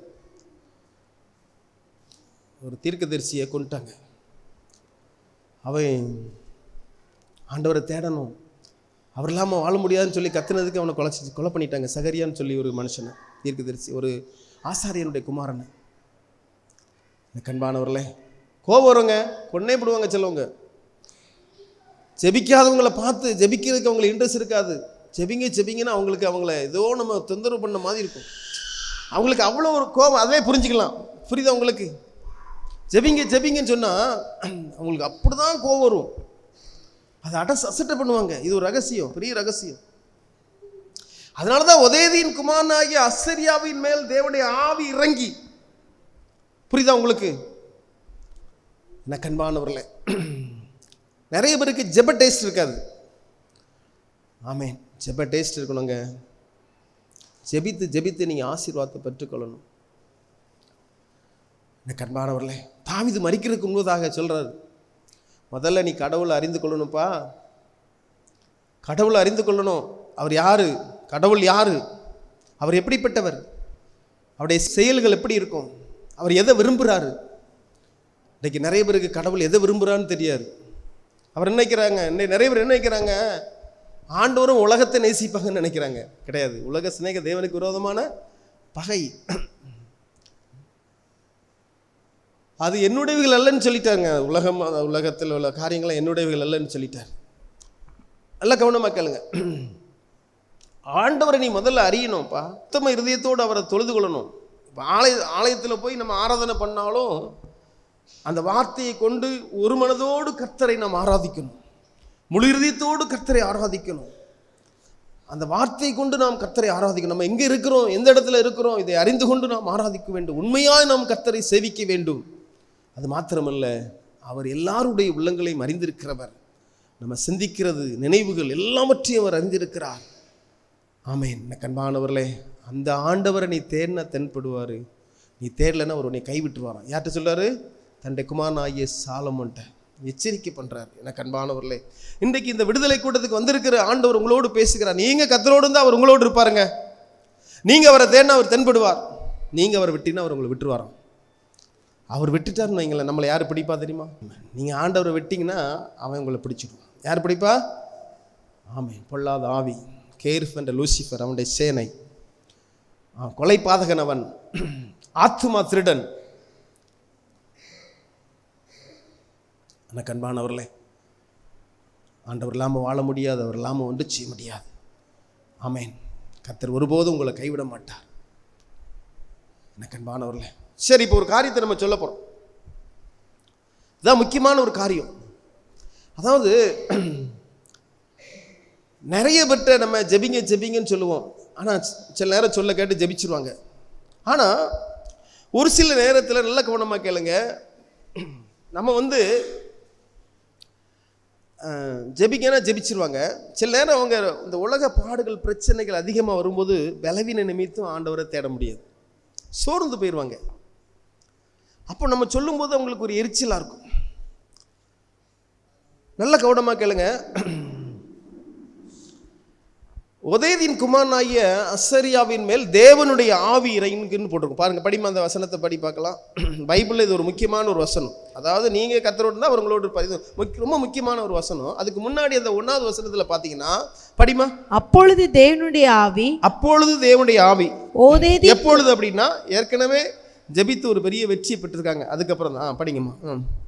ஒரு தீர்க்கதரிசியை கொண்டுட்டாங்க. அவன் ஆண்டவரை தேடணும், அவர் இல்லாமல் வாழ முடியாதுன்னு சொல்லி கத்துனதுக்கு அவனை கொலை பண்ணிட்டாங்க. சகரியான்னு சொல்லி ஒரு மனுஷனை, தீர்க்கதரிசி, ஒரு ஆசாரியனுடைய குமாரனை. கண்பானவர்களே, கோபம் வருங்க, கொன்னே போடுவாங்க செல்லவங்க. ஜெபிக்காதவங்களை பார்த்து ஜெபிக்கிறதுக்கு அவங்களுக்கு இன்ட்ரெஸ்ட் இருக்காது. ஜெபிங்கன்னா அவங்கள ஏதோ நம்ம தொந்தரவு பண்ண மாதிரி இருக்கும். அவங்களுக்கு அவ்வளோ ஒரு கோபம். அதே புரிஞ்சுக்கலாம். புரியுதா உங்களுக்கு? ஜெபிங்கன்னு சொன்னால் அவங்களுக்கு அப்படி தான் கோபம் வரும். அதை அசட்டை பண்ணுவாங்க. இது ஒரு ரகசியம், பெரிய ரகசியம். அதனால தான் ஒதேதியின் குமாரனாகிய அசரியாவின் மேல் தேவனுடைய ஆவி இறங்கி. புரியுதா உங்களுக்கு? என்ன கண்பானவர்களே, நிறைய பேருக்கு ஜெப டேஸ்ட் இருக்காது. ஆமேன், ஜெப டேஸ்ட் இருக்கணுங்க. ஜெபித்து நீங்கள் ஆசீர்வாதத்தை பெற்றுக்கொள்ளணும். என்ன கண்பானவர்களே, தாவீது மரிக்கிறதுக்கு முன்பதாக சொல்றாரு, முதல்ல நீ கடவுளை அறிந்து கொள்ளணும்ப்பா. கடவுளை அறிந்து கொள்ளணும். அவர் யாரு? கடவுள் யாரு? அவர் எப்படிப்பட்டவர்? அவருடைய செயல்கள் எப்படி இருக்கும்? அவர் எதை விரும்புகிறாரு? இன்றைக்கி நிறைய பேருக்கு கடவுள் எதை விரும்புகிறான்னு தெரியாது. அவர் நினைக்கிறாங்க, நிறைய பேர் என்ன நினைக்கிறாங்க, ஆண்டவரும் உலகத்தை நேசிப்பாங்கன்னு நினைக்கிறாங்க. கிடையாது. உலக சிநேக தேவனுக்கு விரோதமான பகை. அது என்னுடையவைகள் அல்லன்னு சொல்லிட்டாங்க. உலகத்தில் உள்ள காரியங்களை என்னுடையவைகள் அல்லன்னு சொல்லிட்டார். நல்லா கவனமாக கேளுங்க. ஆண்டவரை நீ முதல்ல அறியணும்ப்பா. உத்தம இருதயத்தோடு அவரை தொழுது கொள்ளணும். இப்போ ஆலயத்தில் போய் நம்ம ஆராதனை பண்ணாலும் அந்த வார்த்தையை கொண்டு ஒரு மனதோடு கர்த்தரை நாம் ஆராதிக்கணும். முழு இருதயத்தோடு கர்த்தரை ஆராதிக்கணும். அந்த வார்த்தையை கொண்டு நாம் கர்த்தரை ஆராதிக்கணும். நம்ம எங்கே இருக்கிறோம், எந்த இடத்துல இருக்கிறோம், இதை அறிந்து கொண்டு நாம் ஆராதிக்க வேண்டும். உண்மையாக நாம் கர்த்தரை சேவிக்க வேண்டும். அது மாத்திரமல்ல, அவர் எல்லாருடைய உள்ளங்களையும் அறிந்திருக்கிறவர். நம்ம சிந்திக்கிறது, நினைவுகள் எல்லாவற்றையும் அவர் அறிந்திருக்கிறார். ஆமேன். கண்பானவர்களே, அந்த ஆண்டவரை நீ தேடினா தென்படுவார். நீ தேடலைன்னா அவர் உன்னை கைவிட்டுருவாராம். யார்கிட்ட சொல்றாரு? தன்னுடைய குமாரனாகிய சாலமோன்ட்ட எச்சரிக்கை பண்ணுறாரு. எனக்கு அன்பானவர்களே, இன்றைக்கு இந்த விடுதலை கூட்டத்துக்கு வந்திருக்கிற ஆண்டவர் உங்களோடு பேசுகிறார். நீங்கள் கர்த்தரோடு இருந்தால் அவர் உங்களோடு இருப்பாருங்க. நீங்கள் அவரை தேடினா அவர் தென்படுவார். நீங்கள் அவரை விட்டினா அவர் உங்களை விட்டுருவாராம். அவர் விட்டுட்டாருன்னு வைங்களேன், நம்மளை யார் பிடிப்பா தெரியுமா? நீங்கள் ஆண்டவரை விட்டிங்கன்னா அவன் உங்களை பிடிச்சிடுவான். யார் பிடிப்பா? ஆமேன். பொல்லாத ஆவி, கேர்ஃப் என்ற லூசிஃபர், அவனுடைய சேனை, கொலை பாதகன், அவன் ஆத்துமா திருடன். எனக்கு அன்பானவர்களே, ஆண்டவர் இல்லாமல் வாழ முடியாது, அவர் இல்லாமல் ஒன்று செய்ய முடியாது. ஆமேன். கர்த்தர் ஒருபோதும் உங்களை கைவிட மாட்டார். எனக்கு அன்பானவர்களே, சரி, இப்போ ஒரு காரியத்தை நம்ம சொல்ல போகிறோம். இதுதான் முக்கியமான ஒரு காரியம். அதாவது நிறைய பேர்ட்ட நம்ம ஜெபிங்கன்னு சொல்லுவோம். ஆனால் சில நேரம் சொல்ல கேட்டு ஜெபிச்சிருவாங்க. ஆனால் ஒரு சில நேரத்தில் நல்ல கவனமாக கேளுங்க. நம்ம வந்து ஜெபிச்சிருவாங்க. சில நேரம் அவங்க இந்த உலக பாடுகள், பிரச்சனைகள் அதிகமாக வரும்போது பலவீன நிமித்தம் ஆண்டவரை தேட முடியாது, சோர்ந்து போயிடுவாங்க. அப்போ நம்ம சொல்லும்போது அவங்களுக்கு ஒரு எரிச்சலாக இருக்கும். நல்ல கவனமாக கேளுங்க. ஓதேதின் குமாரனாகிய அசரியாவின் மேல் தேவனுடைய ஆவி இறங்குன்னு போட்டிருக்கும். பாருங்க, படிமா அந்த வசனத்தை படி பார்க்கலாம். பைபிளில் இது ஒரு முக்கியமான ஒரு வசனம். அதாவது நீங்கள் கர்த்தரோடு இருந்தால் அவர் உங்களோடு இருப்பார். இது ரொம்ப முக்கியமான ஒரு வசனம். அதுக்கு முன்னாடி அந்த 1வது வசனத்தில் பார்த்தீங்கன்னா படிமா, அப்பொழுது தேவனுடைய ஆவி, அப்பொழுது தேவனுடைய ஆவி ஓதேதி, எப்பொழுது அப்படின்னா ஏற்கனவே ஜெபித்து ஒரு பெரிய வெற்றியை பெற்றிருக்காங்க. அதுக்கப்புறம் தான் படிங்கம்மா.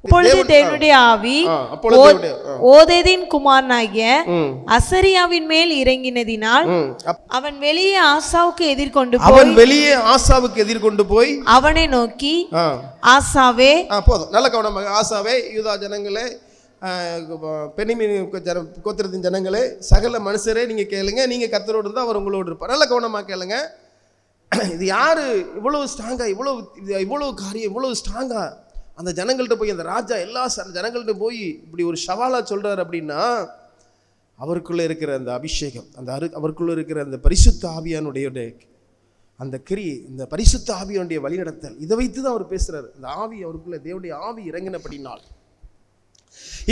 அப்பொழுது தேவனுடைய ஆவி ஓதேதின் குமாரனாகிய அசரியாவின் மேல் இறங்கினதினால் அவன் வெளியே ஆசாவுக்கு எதிர்கொண்டு போய் அவனை நோக்கி, ஆசாவே, போதும் நல்ல கவனமாக, ஆசாவே, யூதா ஜனங்களே, பெனிமின் கோத்திரத்தின் ஜனங்களே, சகல மனுஷரே நீங்க கேளுங்க, நீங்க கர்த்தரோடு இருந்தால் அவர் உங்களோடு இருப்பார். நல்ல கவனமாக கேளுங்க. இது யாரு இவ்வளவு ஸ்ட்ராங்கா, இவ்வளவு காரியம், இவ்வளவு ஸ்ட்ராங்கா அந்த ஜனங்கள்கிட்ட போய், அந்த ராஜா எல்லா ஜனங்கள்கிட்ட போய் இப்படி ஒரு சவாலா சொல்றாரு அப்படின்னா, அவருக்குள்ள இருக்கிற அந்த அபிஷேகம், அவருக்குள்ள இருக்கிற அந்த பரிசுத்த ஆவியானுடைய அந்த கிரியை, இந்த பரிசுத்த ஆவியானுடைய வழிநடத்தல், இதை வைத்து தான் அவர் பேசுறாரு. அந்த ஆவி அவருக்குள்ள, தேவனுடைய ஆவி இறங்கினபடினால்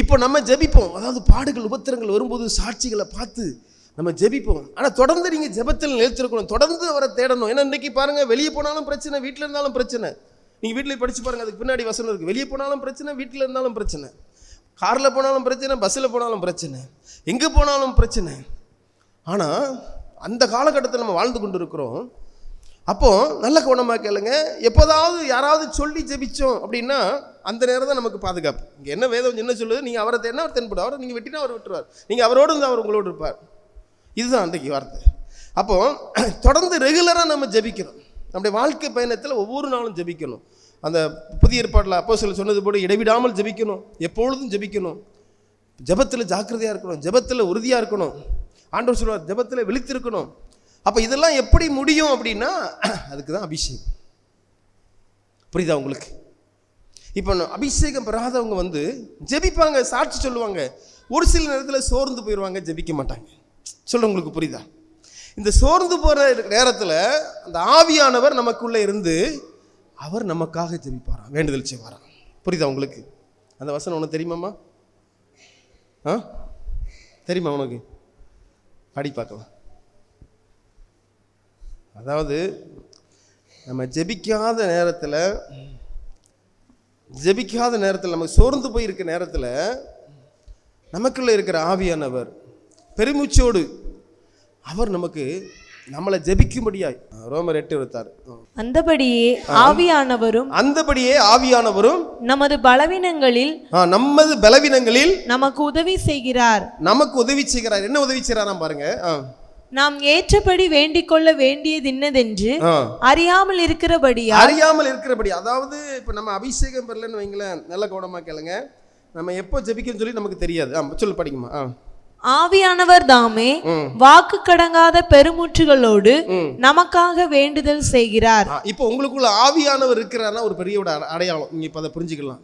இப்போ நம்ம ஜெபிப்போம். அதாவது பாடுகள் உபத்திரங்கள் வரும்போது சாட்சிகளை பார்த்து நம்ம ஜெபிப்போம். ஆனால் தொடர்ந்து நீங்கள் ஜெபத்தில் நிலைத்திருக்கணும், தொடர்ந்து அவரை தேடணும். ஏன்னா இன்றைக்கி பாருங்கள், வெளியே போனாலும் பிரச்சனை, வீட்டில் இருந்தாலும் பிரச்சனை. நீங்கள் வீட்டில் படித்து பாருங்கள், அதுக்கு பின்னாடி வசனம் இருக்குது. வெளியே போனாலும் பிரச்சனை, வீட்டில் இருந்தாலும் பிரச்சனை, காரில் போனாலும் பிரச்சனை, பஸ்ஸில் போனாலும் பிரச்சனை, எங்கே போனாலும் பிரச்சனை. ஆனால் அந்த காலகட்டத்தில் நம்ம வாழ்ந்து கொண்டு இருக்கிறோம். அப்போது நல்ல கவனமாக கேளுங்க. எப்போதாவது யாராவது சொல்லி ஜெபிச்சோம் அப்படின்னா அந்த நேரம் தான் நமக்கு பாதுகாப்பு. இங்கே என்ன வேதம் என்ன சொல்லுது, நீங்கள் அவரை தேடினா அவர் தென்படும், அவரை நீங்கள் வெட்டினா அவர் விட்டுருவார், நீங்கள் அவரோடு இருந்தால் அவர் உங்களோடு இருப்பார். இதுதான் அன்றைக்கு வார்த்தை. அப்போ தொடர்ந்து ரெகுலராக நம்ம ஜெபிக்கணும். நம்முடைய வாழ்க்கை பயணத்தில் ஒவ்வொரு நாளும் ஜெபிக்கணும். அந்த புதிய ஏற்பாட்டில் அப்போஸ்தலர் சொன்னது போல இடைவிடாமல் ஜெபிக்கணும், எப்பொழுதும் ஜெபிக்கணும், ஜெபத்தில் ஜாக்கிரதையாக இருக்கணும், ஜெபத்தில் உறுதியாக இருக்கணும். ஆண்டவர் சொல்வார், ஜெபத்தில் விழித்திருக்கணும். அப்போ இதெல்லாம் எப்படி முடியும் அப்படின்னா அதுக்கு தான் அபிஷேகம். புரியுதா உங்களுக்கு? இப்போ அபிஷேகம் பெறாதவங்க வந்து ஜெபிப்பாங்க, சாட்சி சொல்லுவாங்க, ஒரு சில நேரத்தில் சோர்ந்து போயிடுவாங்க, ஜெபிக்க மாட்டாங்க. சொல்ல உங்களுக்கு புரியுதா? இந்த சோர்ந்து போகிற நேரத்தில் அந்த ஆவியானவர் நமக்குள்ளே இருந்து அவர் நமக்காக ஜெபிப்பாராம், வேண்டுதல் செய்வாராம். புரியுதா உங்களுக்கு? அந்த வசனம் உனக்கு தெரியுமாம்மா? தெரியுமா உனக்கு? படி பார்க்கலாம். அதாவது நம்ம ஜெபிக்காத நேரத்தில் நம்ம சோர்ந்து போயிருக்க நேரத்தில் நமக்குள்ளே இருக்கிற ஆவியானவர் பெருமூச்சோடு அவர் நம்மளை ஜெபிக்கும்படியாய், ரோமர் 8:26, அந்தபடியே ஆவியானவரும் நமது பலவீனங்களில் நமக்கு உதவி செய்கிறார். என்ன உதவி செய்கிறாராம் பாருங்க. நாம் ஏற்றபடி வேண்டிக் கொள்ள வேண்டியது இன்னதென்று அறியாமல் இருக்கிறபடி. அதாவது இப்ப நம்ம அபிஷேகம் பெறலன்னு வைங்களேன், நல்ல கவனமா கேளுங்க. நம்ம எப்போ ஜெபிக்கணும்னு சொல்லி நமக்கு தெரியாது. சொல்லு படிக்குமா. ஆவியானவர் தாமே வாக்கு கடங்காத பெருமூச்சுகளோடு நமக்காக வேண்டுதல் செய்கிறார். இப்போ உங்களுக்குள்ள ஆவியானவர் இருக்கிறார்னா ஒரு பெரிய அடையாளம். நீங்க இப்ப அதை புரிஞ்சுக்கலாம்.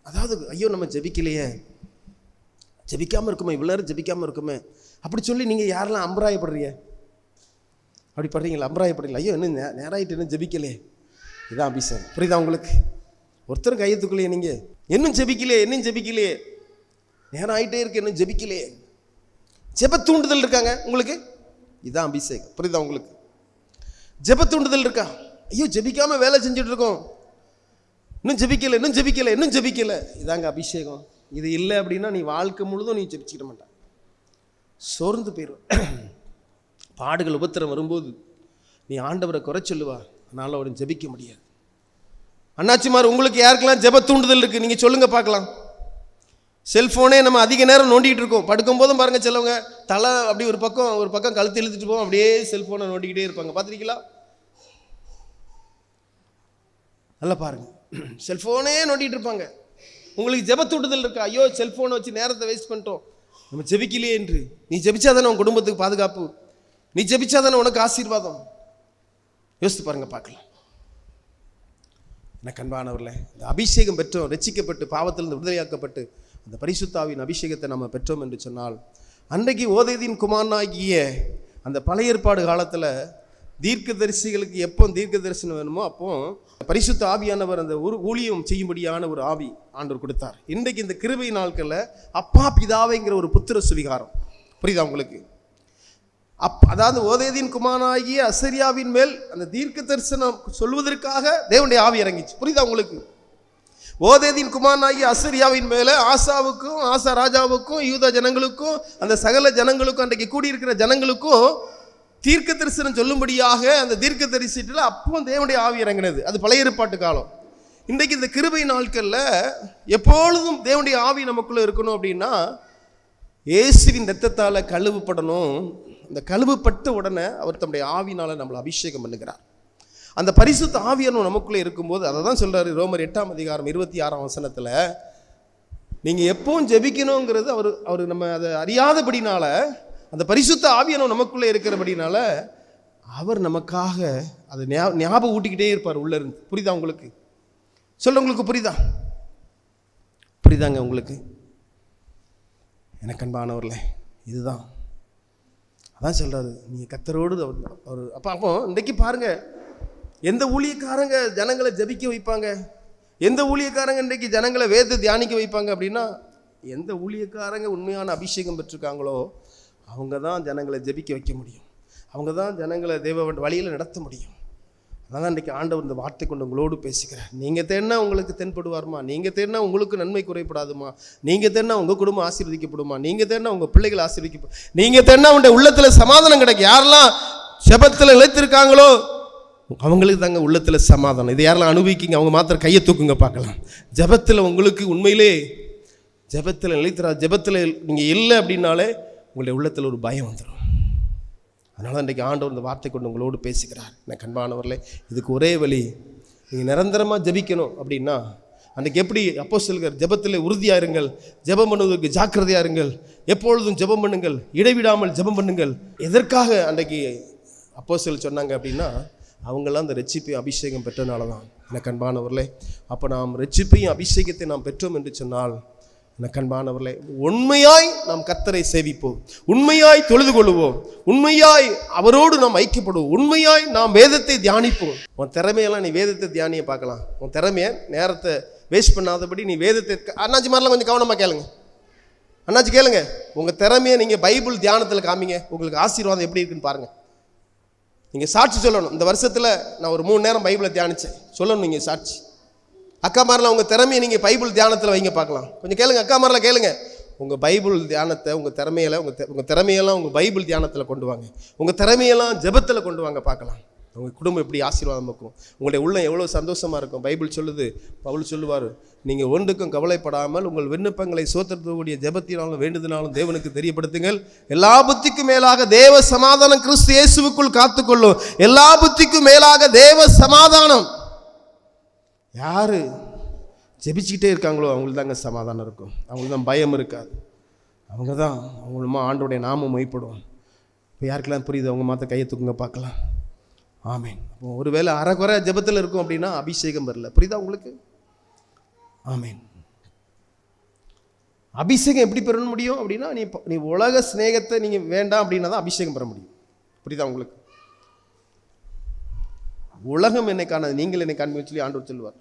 அதாவது ஐயோ நம்ம ஜெபிக்கலையே, ஜெபிக்காம இருக்குமே, இவ்வளவு நேரம் ஜெபிக்காம இருக்குமே அப்படி சொல்லி நீங்க யாரெல்லாம் அம்பராயப்படுறீங்க? அப்படி படுறீங்களா? அம்பராயப்படுறீங்களா? ஐயோ என்ன நேராயிட்டு என்ன ஜெபிக்கலையே. இதான் அபிஷேகம். புரியுதா உங்களுக்கு? ஒருத்தரும் கையெழுத்துக்குள்ளேயே நீங்க இன்னும் ஜெபிக்கலையே, நேரம் ஆகிட்டே இருக்கு, இன்னும் ஜெபிக்கலையே. ஜெப தூண்டுதல் இருக்காங்க உங்களுக்கு, இதுதான் அபிஷேகம். புரியுதா உங்களுக்கு? ஜெப தூண்டுதல் இருக்கா? ஐயோ ஜெபிக்காம வேலை செஞ்சுட்டு இருக்கோம், இன்னும் ஜெபிக்கல, இதாங்க அபிஷேகம். இது இல்லை அப்படின்னா நீ வாழ்க்கை முழுதும் நீ ஜெபிச்சுக்கிட மாட்ட, சோர்ந்து போயிடும். பாடுகள் உபத்திரம் வரும்போது நீ ஆண்டவரை குறை சொல்லுவா, அதனால அவரை ஜெபிக்க முடியாது. அண்ணாச்சிமார், உங்களுக்கு யாருக்கெல்லாம் ஜெப தூண்டுதல் இருக்கு நீங்க சொல்லுங்க பார்க்கலாம். செல்ஃபோனே நம்ம அதிக நேரம் நோண்டிக்கிட்டு இருக்கோம். படுக்கும் போதும் பாருங்க, சிலவங்க தலை அப்படி ஒரு பக்கம் கழுத்து இழுத்துட்டு போவோம், அப்படியே செல்ஃபோனை நோண்டிக்கிட்டே இருப்பாங்க. பார்த்துருக்கீங்களா? நல்லா பாருங்க, செல்ஃபோனே நோண்டிகிட்டு இருப்பாங்க. உங்களுக்கு ஜெப தூண்டுதல் இருக்கா? ஐயோ செல்ஃபோனை வச்சு நேரத்தை வேஸ்ட் பண்ணிட்டோம், நம்ம ஜெபிக்கலையே என்று. நீ ஜெபிச்சாதானே உன் குடும்பத்துக்கு பாதுகாப்பு, நீ ஜெபிச்சாதானே உனக்கு ஆசீர்வாதம். யோசித்து பாருங்க, பார்க்கலாம். எனக்கு அன்பானவர்களே, இந்த அபிஷேகம் பெற்றோம், ரட்சிக்கப்பட்டு பாவத்திலிருந்து விடுதலையாக்கப்பட்டு அந்த பரிசுத்தாவின் அபிஷேகத்தை நம்ம பெற்றோம் என்று சொன்னால், அன்றைக்கு ஓதேதின் குமாரனாகிய அந்த பழைய ஏற்பாடு காலத்தில் தீர்க்கதரிசிகளுக்கு எப்போ தீர்க்க தரிசனம் வேணுமோ அப்போ பரிசுத்த ஆவியானவர் அந்த ஊழியம் செய்யும்படியான ஒரு ஆவி ஆண்டவர் கொடுத்தார். இன்றைக்கு இந்த கிருபை நாட்களில் அப்பா பிதாவைங்கிற ஒரு புத்திர சுவிகாரம். புரியுதா உங்களுக்கு? அதாவது ஓதேதின் குமாரனாகிய அசரியாவின் மேல் அந்த தீர்க்க தரிசனம் சொல்வதற்காக தேவனுடைய ஆவி இறங்கிச்சு. புரியுதா உங்களுக்கு? ஓதேதின் குமாரனாகிய அசரியாவின் மேலே ஆசாவுக்கும், ஆசா ராஜாவுக்கும், யூதா ஜனங்களுக்கும், அந்த சகல ஜனங்களுக்கும், அன்றைக்கு கூடியிருக்கிற ஜனங்களுக்கும் தீர்க்க தரிசனம் சொல்லும்படியாக அந்த தீர்க்க தரிசனத்தில் அப்போ தேவனுடைய ஆவி இறங்கினது. அது பழைய ஏற்பாட்டு காலம். இன்றைக்கு இந்த கிருபை நாட்களில் எப்பொழுதும் தேவனுடைய ஆவி நமக்குள்ளே இருக்கணும் அப்படின்னா இயேசுவின் இரத்தத்தால் கழுவுப்படணும். அந்த கழுவுப்பட்ட உடனே அவர் தம்முடைய ஆவினால் நம்மளை அபிஷேகம் பண்ணுகிறார். அந்த பரிசுத்த ஆவியானவர் நமக்குள்ளே இருக்கும்போது அதை தான் சொல்கிறார் ரோமர் 8ஆம் அதிகாரம் 26ஆம் வசனத்தில், நீங்கள் எப்பவும் ஜெபிக்கணுங்கிறது அவர் நம்ம அதை அறியாதபடினால, அந்த பரிசுத்த ஆவியானவர் நமக்குள்ளே இருக்கிறபடினால அவர் நமக்காக அதை ஞாபகம் ஊட்டிக்கிட்டே இருப்பார் உள்ளே இருந்து. புரியுதா உங்களுக்கு? சொல்ல உங்களுக்கு புரியுதாங்க உங்களுக்கு? எனக்கு அன்பானவர்களே, இதுதான் அதான் சொல்கிறாரு, நீங்கள் கர்த்தரோடு அவர் அப்போ இன்றைக்கி பாருங்கள், எந்த ஊழியக்காரங்க ஜனங்களை ஜபிக்க வைப்பாங்க, எந்த ஊழியக்காரங்க இன்றைக்கி ஜனங்களை வேதத்தை தியானிக்க வைப்பாங்க அப்படின்னா, எந்த ஊழியக்காரங்க உண்மையான அபிஷேகம் பெற்றிருக்காங்களோ அவங்க தான் ஜனங்களை ஜபிக்க வைக்க முடியும். அவங்க தான் ஜனங்களை தேவ வழியில் நடத்த முடியும். அதான் இன்றைக்கி ஆண்டவர் இந்த வார்த்தை கொண்டு உங்களோடு பேசுகிறார். நீங்கள் தேடினா உங்களுக்கு தென்படுவாருமா, நீங்கள் தேடினா உங்களுக்கு நன்மை குறைப்படாதுமா, நீங்கள் தேடினா உங்கள் குடும்பம் ஆசீர்வதிக்கப்படுமா, நீங்கள் தேடினா உங்கள் பிள்ளைகள் ஆசீர்வதிக்கப்படும், நீங்கள் தேடினா உங்களுடைய உள்ளத்தில் சமாதானம் கிடைக்கும். யாரெல்லாம் ஜெபத்தில் இழைத்திருக்காங்களோ அவங்களுக்கு தாங்க உள்ளத்தில் சமாதானம். இது யாரெல்லாம் அனுபவிக்கிங்க அவங்க மாத்திரம் கையை தூக்குங்க பார்க்கலாம். ஜெபத்தில் உங்களுக்கு உண்மையிலே ஜெபத்தில் நிலைத்திரா, ஜெபத்தில் நீங்கள் இல்லை அப்படின்னாலே உங்களுடைய உள்ளத்தில் ஒரு பயம் வந்துடும். அதனால் இன்றைக்கி ஆண்டவர் இந்த வார்த்தை கொண்டு உங்களோடு பேசுகிறார். எனக்கு அன்பானவர்களே, இதுக்கு ஒரே வழி, நீங்கள் நிரந்தரமாக ஜெபிக்கணும் அப்படின்னா அன்றைக்கி எப்படி அப்போஸ்தலர் ஜெபத்தில் உறுதியாக இருங்கள், ஜெபம் பண்ணுவதற்கு ஜாக்கிரதையாக இருங்கள், எப்பொழுதும் ஜெபம் பண்ணுங்கள், இடைவிடாமல் ஜெபம் பண்ணுங்கள். எதற்காக அன்றைக்கி அப்போஸ்தலர் சொன்னாங்க அப்படின்னா, அவங்களாம் அந்த ரட்சிப்பையும் அபிஷேகம் பெற்றனால தான். எனக்கு அன்பானவர்களே, அப்போ நாம் ரட்சிப்பையும் அபிஷேகத்தை நாம் பெற்றோம் என்று சொன்னால், எனக்கு அன்பானவர்களே, உண்மையாய் நாம் கர்த்தரை சேவிப்போம், உண்மையாய் தொழுது கொள்வோம், உண்மையாய் அவரோடு நாம் ஐக்கியப்படுவோம், உண்மையாய் நாம் வேதத்தை தியானிப்போம். உன் திறமையெல்லாம் நீ வேதத்தை தியானிய பார்க்கலாம். உன் திறமையை நேரத்தை வேஸ்ட் பண்ணாதபடி நீ வேதத்தை, அண்ணாச்சி மாதிரிலாம் கொஞ்சம் கவனமாக கேளுங்க, அண்ணாச்சி கேளுங்க, உங்கள் திறமையை நீங்கள் பைபிள் தியானத்தில் காமிங்க, உங்களுக்கு ஆசீர்வாதம் எப்படி இருக்குன்னு பாருங்கள். நீங்கள் சாட்சி சொல்லணும், இந்த வருஷத்தில் நான் ஒரு 3 நேரம் பைபிளை தியானித்தேன் சொல்லணும். நீங்கள் சாட்சி அக்கா மாதிரிலாம் உங்கள் திறமையை நீங்கள் பைபிள் தியானத்தில் வைங்க பார்க்கலாம். கொஞ்சம் கேளுங்க, அக்கா மாதிரிலாம் கேளுங்க, உங்கள் பைபிள் தியானத்தை, உங்கள் திறமையெல்லாம் உங்கள் திறமையெல்லாம் உங்கள் பைபிள் தியானத்தில் கொண்டு வாங்க, உங்கள் திறமையெல்லாம் ஜெபத்தில் கொண்டு வாங்க பார்க்கலாம். உங்கள் குடும்பம் எப்படி ஆசீர்வாதம் இருக்கும், உங்களுடைய உள்ளம் எவ்வளோ சந்தோஷமாக இருக்கும். பைபிள் சொல்லுது, பவுல் சொல்லுவார், நீங்கள் ஒன்றுக்கும் கவலைப்படாமல் உங்கள் விண்ணப்பங்களை சோத்திரக்கூடிய ஜெபத்தினாலும் வேண்டுதனாலும் தேவனுக்கு தெரியப்படுத்துங்கள். எல்லா புத்திக்கும் மேலாக தேவ சமாதானம் கிறிஸ்து இயேசுவுக்குள் காத்துக்கொள்ளும். எல்லா புத்திக்கும் மேலாக தேவ சமாதானம். யார் ஜெபிச்சுக்கிட்டே இருக்காங்களோ அவங்களுக்கு தாங்க சமாதானம் இருக்கும், அவங்களுக்கு தான் பயம் இருக்காது, அவங்க தான் அவங்களுமா ஆண்டோடைய நாமம் மைப்படும். இப்போ யாருக்கெல்லாம் புரியுது அவங்க மாற்ற கையை தூக்குங்க பார்க்கலாம். ஆமேன். ஒருவேளை அரைக்குறை ஜெபத்தில் இருக்கும் அப்படின்னா அபிஷேகம் வரல. புரியுதா உங்களுக்கு? ஆமேன். அபிஷேகம் எப்படி பெற முடியும் அப்படின்னா, நீ உலக ஸ்நேகத்தை நீங்கள் வேண்டாம் அப்படின்னா தான் அபிஷேகம் பெற முடியும். புரியுதா உங்களுக்கு? உலகம் என்னை காணாது, நீங்கள் என்னை காண்பீங்கன்னு சொல்லி ஆண்டவர் சொல்லுவார்.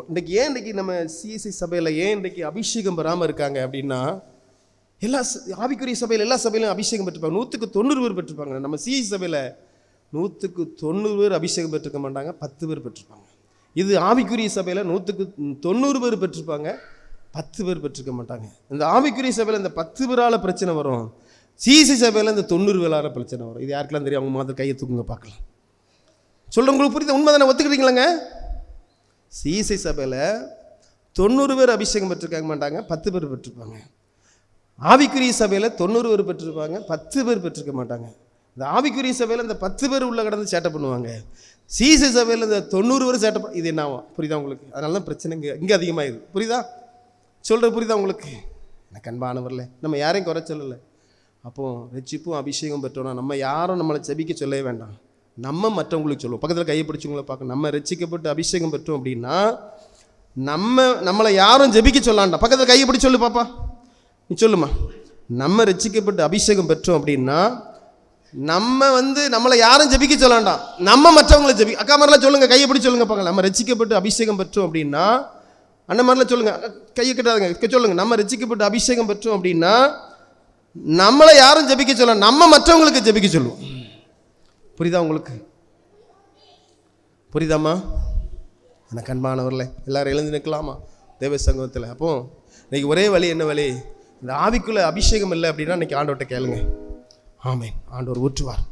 இன்றைக்கி ஏன் இன்றைக்கி நம்ம சிஎஸ்சி சபையில் ஏன் இன்றைக்கி அபிஷேகம் பெறாமல் இருக்காங்க அப்படின்னா, எல்லா ஆவிக்குரிய சபையில் எல்லா சபையிலும் அபிஷேகம் பெற்றிருப்பாங்க, 100க்கு 90 பேர் பெற்றிருப்பாங்க. நம்ம சிஎஸ்சி சபையில் 100க்கு 90 பேர் அபிஷேகம் பெற்றிருக்க மாட்டாங்க, 10 பேர் பெற்றிருப்பாங்க. இது ஆவிக்குரிய சபையில் 100க்கு 90 பேர் பெற்றிருப்பாங்க, 10 பேர் பெற்றிருக்க மாட்டாங்க. இந்த ஆவிக்குரிய சபையில் இந்த 10 பேரால் பிரச்சனை வரும், சிஎஸ்சி சபையில் இந்த 90 பேரால் பிரச்சனை வரும். இது யாருக்கெல்லாம் தெரியும்? அவங்க மாதிரி கையை தூக்குங்க பார்க்கலாம். சொல்கிறவங்களுக்கு புரியுது? உண்மை தானே? ஒத்துக்கிட்டீங்களாங்க? சிஎஸ்ஐ சபையில் 90 பேர் அபிஷேகம் பெற்றிருக்க மாட்டாங்க, 10 பேர் பெற்றிருப்பாங்க. ஆவிக்குரிய சபையில் 90 பேர் பெற்றிருப்பாங்க, 10 பேர் பெற்றிருக்க மாட்டாங்க. இந்த ஆவிக்குரிய சபையில் இந்த 10 பேர் உள்ள கடந்து சேட்டை பண்ணுவாங்க, சிஎஸ்ஐ சபையில் இந்த 90 பேர் சேட்டை இது என்ன ஆகும்? புரியுதா உங்களுக்கு? அதனால தான் பிரச்சனை இங்கே அதிகமாகிடுது. புரியுதா? சொல்கிறது புரியுதா உங்களுக்கு? எனக்கு அன்பானவர்களே, நம்ம யாரையும் குறை சொல்லலை. அப்போது ரட்சிப்பும் அபிஷேகம் பெற்றோன்னா நம்ம யாரும் நம்மளை ஜெபிக்க சொல்லவே வேண்டாம், நம்ம மற்றவங்களுக்கு சொல்லுவோம். பக்கத்தில் கையை பிடிச்சவங்கள பார்க்க, நம்ம ரட்சிக்கப்பட்டு அபிஷேகம் பெற்றோம் அப்படின்னா நம்மளை யாரும் ஜெபிக்க சொல்லாண்டா. பக்கத்தில் கையை பிடிச்சி சொல்லு பாப்பா, நீ சொல்லுமா. நம்ம ரட்சிக்கப்பட்டு அபிஷேகம் பெற்றோம் அப்படின்னா நம்மளை யாரும் ஜெபிக்க சொல்லாண்டாம், நம்ம மற்றவங்களை அக்கா மாதிரிலாம் சொல்லுங்கள், கையை பிடிச்சி சொல்லுங்க பார்க்கலாம். நம்ம ரட்சிக்கப்பட்டு அபிஷேகம் பெற்றோம் அப்படின்னா, அண்ணன் மாதிரிலாம் சொல்லுங்கள், கையை கட்டாதுங்க, சொல்லுங்கள். நம்ம ரட்சிக்கப்பட்டு அபிஷேகம் பெற்றோம் அப்படின்னா நம்மளை யாரும் ஜெபிக்க சொல்ல, நம்ம மற்றவங்களுக்கு ஜெபிக்க சொல்லுவோம். புரியுதா உங்களுக்கு? புரியுதாம்மா? எனக்கு அன்பானவர்களே, எல்லாரும் எழுந்து நிற்கலாமா தேவ சங்கத்தில்? அப்போ இன்னைக்கு ஒரே வழி, என்ன வழி? இந்த ஆவிக்குள்ள அபிஷேகம் இல்லை அப்படின்னா இன்னைக்கு ஆண்டவர்கிட்ட கேளுங்க. ஆமேன். ஆண்டவர் ஊற்றுவார்.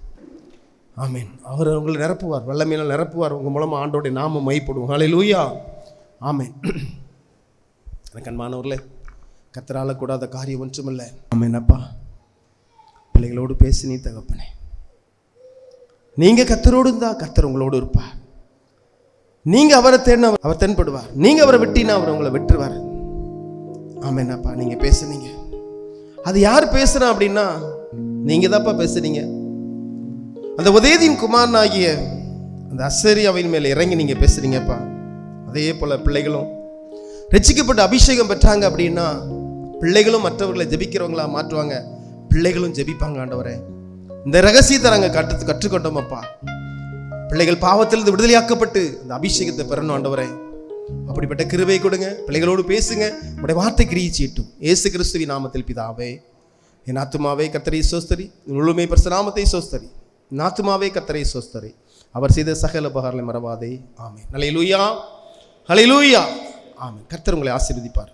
ஆமேன். அவர் உங்களை நிரப்புவார், வல்லமையினால் நிரப்புவார். உங்கள் மூலமாக ஆண்டோடைய நாமம் மைப்படுவோம். ஹல்லேலூயா. ஆமேன். எனக்கு அன்பானவர்களே, கர்த்தரால கூடாத காரியம் ஒன்றுமில்லை. ஆமேன். அப்பா, பிள்ளைகளோடு பேசினீ தகப்பனே. நீங்கள் கர்த்தரோடு இருந்தால் கர்த்தர் உங்களோடு இருப்பார். நீங்கள் அவரை தேடினா அவர் தென்படுவார். நீங்கள் அவரை விட்டினா அவர் உங்களை விட்டுருவார். ஆமேன். அப்பா, நீங்கள் பேசுனீங்க. அது யார் பேசுகிறா அப்படின்னா நீங்கள் தான்ப்பா பேசுறீங்க. அந்த ஓதேதின் குமாரனாகிய அந்த அசரியாவின் மேலே இறங்கி நீங்கள் பேசுறீங்கப்பா. அதே போல் பிள்ளைகளும் ரட்சிக்கப்பட்ட அபிஷேகம் பெற்றாங்க அப்படின்னா பிள்ளைகளும் மற்றவர்களை ஜெபிக்கிறவங்களா மாற்றுவாங்க. பிள்ளைகளும் ஜெபிப்பாங்க. ஆண்டவரே, இந்த ரகசியத்தை நாங்கள் கற்றுக்கொண்டோமப்பா. பிள்ளைகள் பாவத்திலிருந்து விடுதலையாக்கப்பட்டு அந்த அபிஷேகத்தை பெறணும். ஆண்டவரே, அப்படிப்பட்ட கிருபை கொடுங்க. பிள்ளைகளோடு பேசுங்க. உடைய வார்த்தை கிரியை செய்யட்டும். இயேசு கிறிஸ்துவின் நாமத்தில் பிதாவே. என் ஆத்துமாவே கர்த்தரை ஸ்தோத்திரி, முழுமை பரிசுத்த நாமத்தை ஸ்தோத்திரி. என் ஆத்துமாவே கர்த்தரை ஸ்தோத்திரி, அவர் செய்த சகல உபகாரங்களை மறவாதே. ஆமென். ஹல்லேலூயா, ஹல்லேலூயா. ஆமென். கர்த்தர் உங்களை ஆசீர்வதிப்பார்.